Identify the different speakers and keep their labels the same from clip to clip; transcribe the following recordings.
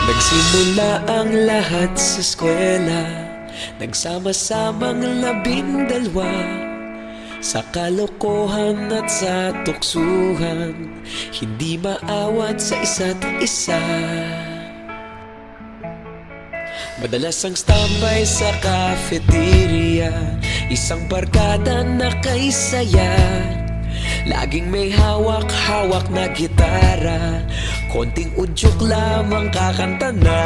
Speaker 1: Nagsimula ang lahat sa eskwela, nagsama-samang 12 sa kalokohan at sa tuksuhan, hindi maawat sa isa't isa. Madalas ang standby sa cafeteria, isang barkada na kay saya. Laging may hawak-hawak na gitara, konting udyok lamang kakanta na.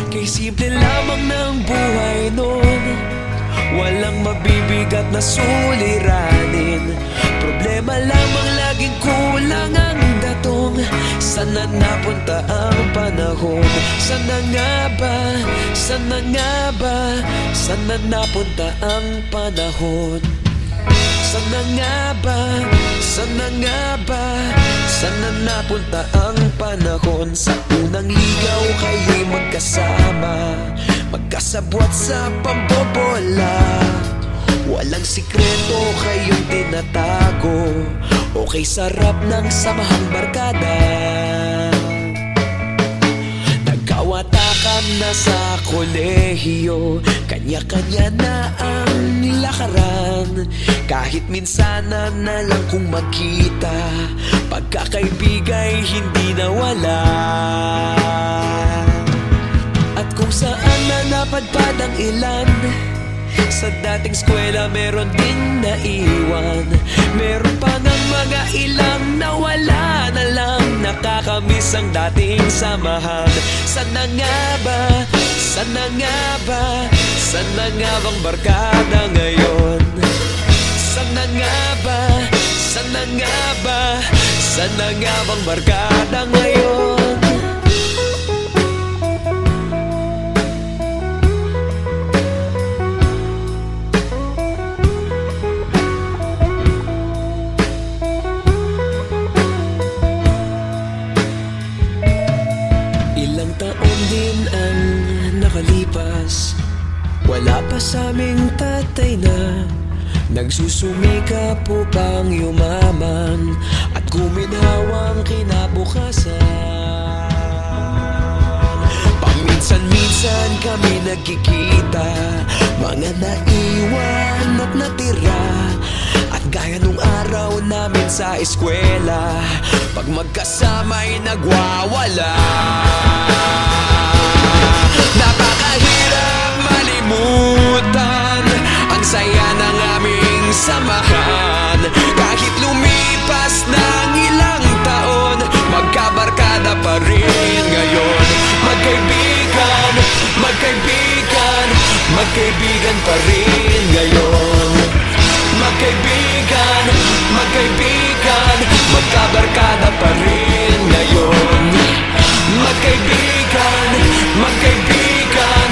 Speaker 1: Kay simple lamang ng buhay nun, walang mabibigat na suliranin. Problema lamang laging kulang ang datong. Sana napunta ang panahon? Sana nga ba? Sana nga ba? Sana napunta ang panahon? Sana nga ba? Sana nga ba? Sana napunta ang panahon? Sa unang ligaw kayo'y magkasama, magkasabwat sa pambobola. Walang sikreto kayong tinatago, okay sarap ng samahang barkada. Nagkawatakan na sa kolehiyo, kanya-kanya na ang nilakaran. Kahit minsan na lang kung magkita, pagkakaibigay hindi nawala. At kung saan na napadpad ang ilan, sa dating eskwela meron din naiwan. Meron pa ng mga ilang nawala na lang, nakakamiss ang dating samahan. Sana nga ba? Sana nga ba? Sana nga bang barkada ngayon? Sana nga ba? Sana nga ba? Sana nga bang barkada ngayon? Ilang taon din ang nakalipas, wala pa sa aming tatay na nagsusumikap upang yumaman at guminhawang kinabukasan. Paminsan-minsan kami nagkikita, mga naiwan at natira. At gaya nung araw namin sa eskwela, pag magkasama'y nagwawala. Napakahirap malimutan ang saya ng aming samahan. Kahit lumipas ng ilang taon, magkabarkada pa rin ngayon. Magkaibigan, magkaibigan, magkaibigan pa rin ngayon. Magkaibigan, magkaibigan, magkabarkada pa rin ngayon. Magkaibigan, magkaibigan,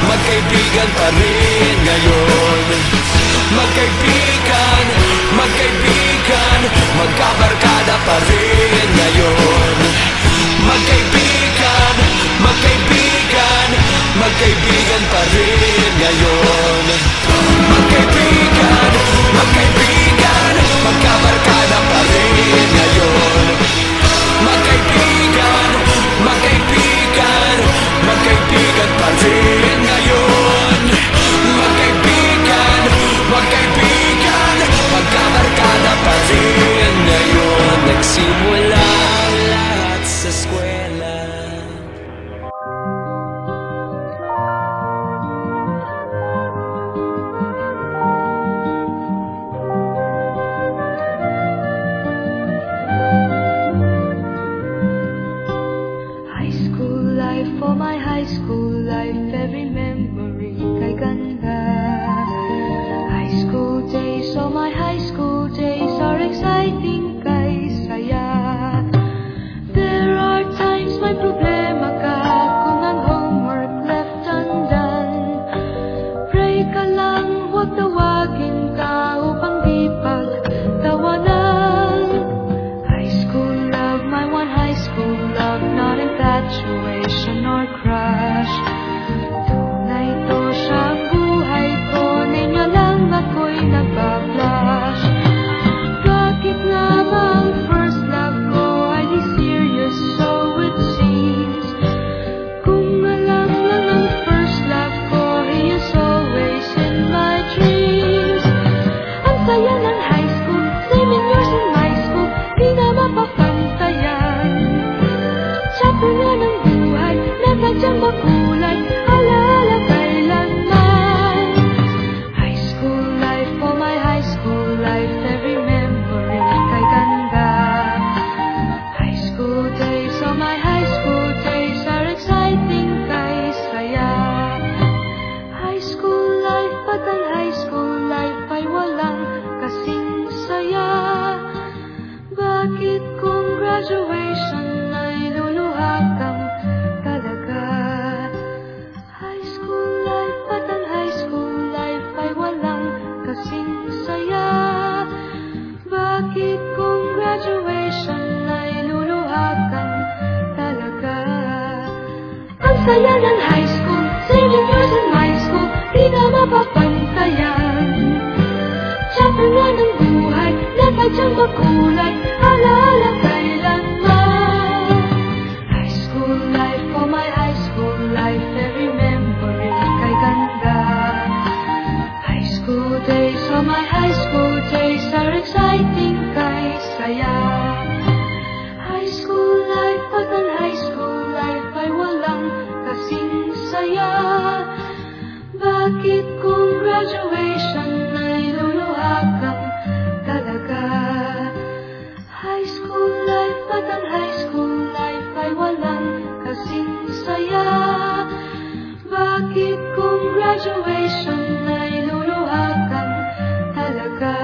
Speaker 1: magkaibigan pa rin ngayon. Magkaibigan, magkaibigan, magkabarkada pa rin ngayon. Magkaibigan, magkaibigan, magkaibigan pa rin ngayon. Magkaibigan, magkaibigan, magkabarkada pa rin ngayon. Magkaibigan, magkaibigan, magkaibigan pa rin ngayon. Magkaibigan, magkaibigan, magkabarkada pa rin ngayon. Nagsimula ang lahat sa eskwela.
Speaker 2: For my high school life, every memory kay ganda. High school days, oh my high school days are exciting kay saya. There are times may problema ka kung ang homework left undone. Pray ka lang, huwag tawagin ka upang di pagtawanan. High school love, my one high school love, not infatuation or crush. Tunay to siyang buhay ko, ninyo lang ako'y nagbablush. Bakit nga ba ang first love ko ay di serious, so saya ng high school, senior years in my school, di na mapapantayan. Chapter nga ng buhay, na tadyang makulay, alaala kailanman. High school life, oh my high school life, every memory kay ganda. High school days, oh my high school days, are exciting kay saya. High school life, at ang high school life ay walang kasing saya. Bakit kung graduation ay luluhakan talaga? High school life, at ang high school life ay walang kasing saya. Bakit kung graduation ay luluhakan talaga?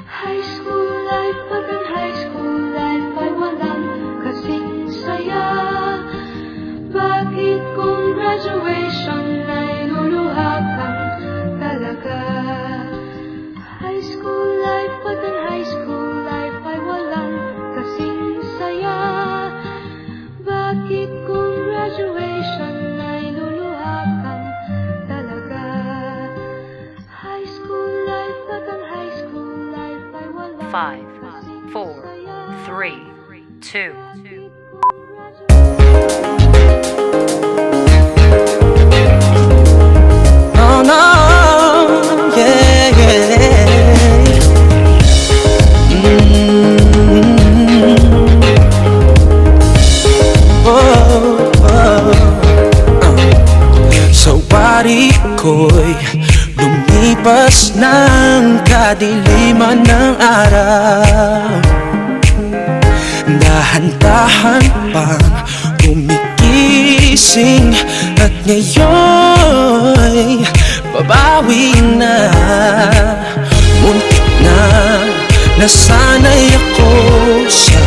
Speaker 2: High school life, at ang high school life ay walang kasing saya. Bakit kung graduation ay luluhakan talaga? High school life, at ang high school life ay walang kasing saya. Bakit kung graduation ay luluhakan talaga? High school life, at ang high school life ay walang
Speaker 3: 5, 4, 3, 2.
Speaker 4: Oh no, yeah, yeah. Oh, oh. Sa wari ko'y lumipas ng kadiliman ng araw. Dahan-dahan pang gumigising at ngayon'y babawi na. Muntik na nasanay ako sa